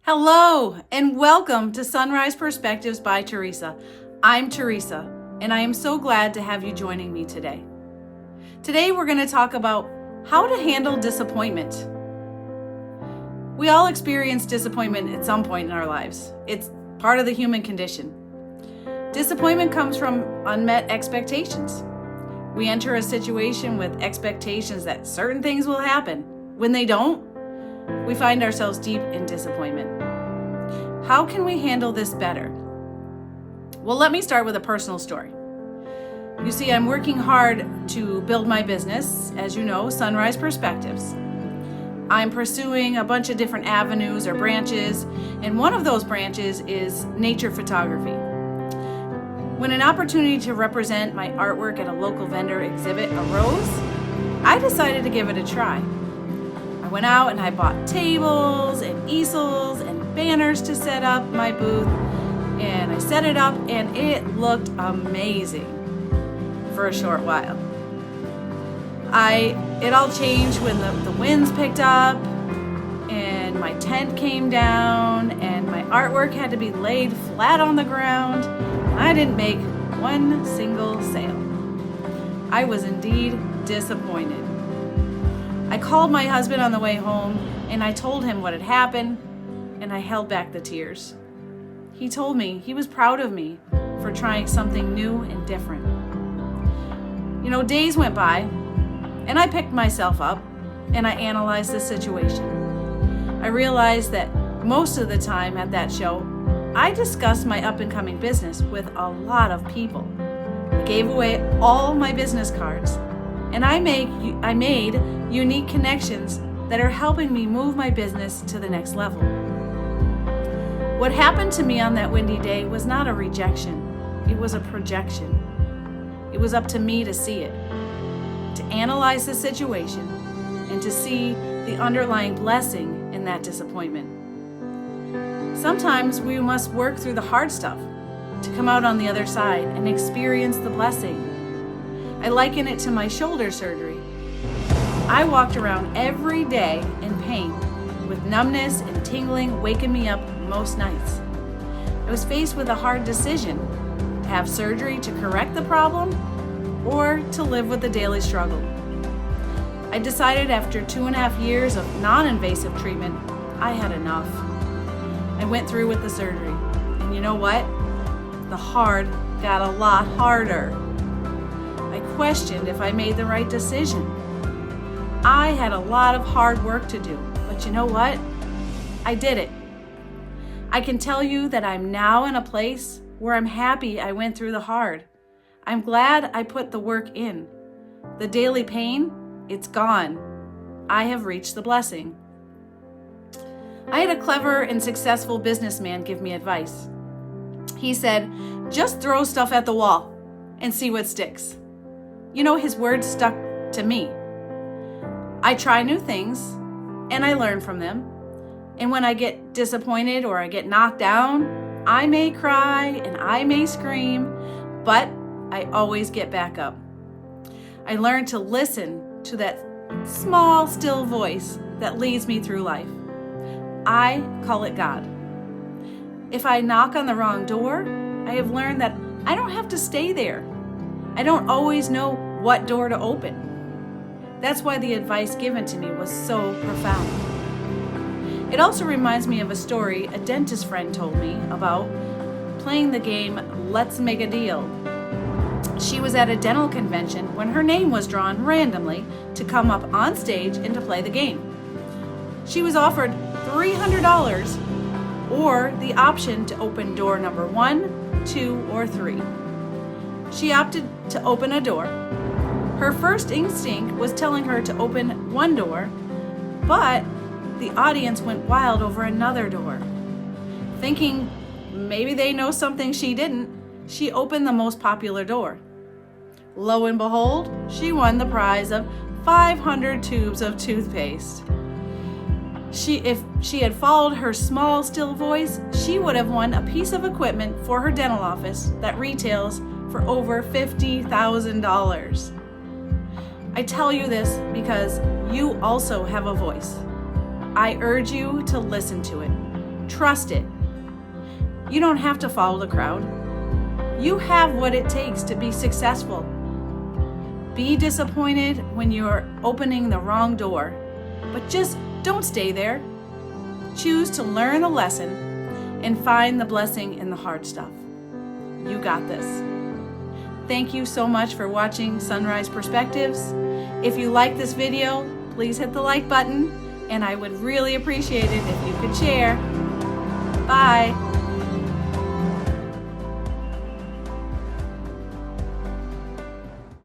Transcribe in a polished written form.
Hello, and welcome to Sunrise Perspectives by Teresa. I'm Teresa, and I am so glad to have you joining me today. Today, we're going to talk about how to handle disappointment. We all experience disappointment at some point in our lives. It's part of the human condition. Disappointment comes from unmet expectations. We enter a situation with expectations that certain things will happen. When they don't, we find ourselves deep in disappointment. How can we handle this better? Well, let me start with a personal story. You see, I'm working hard to build my business, as you know, Sunrise Perspectives. I'm pursuing a bunch of different avenues or branches, and one of those branches is nature photography. When an opportunity to represent my artwork at a local vendor exhibit arose, I decided to give it a try. I went out and I bought tables and easels and banners to set up my booth, and I set it up and it looked amazing for a short while. It all changed when the winds picked up and my tent came down and my artwork had to be laid flat on the ground. I didn't make one single sale. I was indeed disappointed. I called my husband on the way home and I told him what had happened, and I held back the tears. He told me he was proud of me for trying something new and different. You know, days went by and I picked myself up and I analyzed the situation. I realized that most of the time at that show, I discussed my up-and-coming business with a lot of people. I gave away all my business cards, and I made unique connections that are helping me move my business to the next level. What happened to me on that windy day was not a rejection, it was a projection. It was up to me to see it, to analyze the situation, and to see the underlying blessing in that disappointment. Sometimes we must work through the hard stuff to come out on the other side and experience the blessing. I liken it to my shoulder surgery. I walked around every day in pain, with numbness and tingling waking me up most nights. I was faced with a hard decision: to have surgery to correct the problem or to live with the daily struggle. I decided after 2.5 years of non-invasive treatment, I had enough. I went through with the surgery, and you know what? The hard got a lot harder. I questioned if I made the right decision. I had a lot of hard work to do, but you know what? I did it. I can tell you that I'm now in a place where I'm happy I went through the hard. I'm glad I put the work in. The daily pain, it's gone. I have reached the blessing. I had a clever and successful businessman give me advice. He said, just throw stuff at the wall and see what sticks. You know, his words stuck to me. I try new things and I learn from them. And when I get disappointed or I get knocked down, I may cry and I may scream, but I always get back up. I learn to listen to that small, still voice that leads me through life. I call it God. If I knock on the wrong door, I have learned that I don't have to stay there. I don't always know what door to open. That's why the advice given to me was so profound. It also reminds me of a story a dentist friend told me about playing the game Let's Make a Deal. She was at a dental convention when her name was drawn randomly to come up on stage and to play the game. She was offered $300 or the option to open door number 1, 2, or 3. She opted to open a door. Her first instinct was telling her to open one door, but the audience went wild over another door. Thinking maybe they know something she didn't, she opened the most popular door. Lo and behold, she won the prize of 500 tubes of toothpaste. If she had followed her small, still voice, she would have won a piece of equipment for her dental office that retails for over $50,000. I tell you this because you also have a voice. I urge you to listen to it. Trust it. You don't have to follow the crowd. You have what it takes to be successful. Be disappointed when you're opening the wrong door, but just don't stay there. Choose to learn a lesson and find the blessing in the hard stuff. You got this. Thank you so much for watching Sunrise Perspectives. If you like this video, please hit the like button, and I would really appreciate it if you could share. Bye.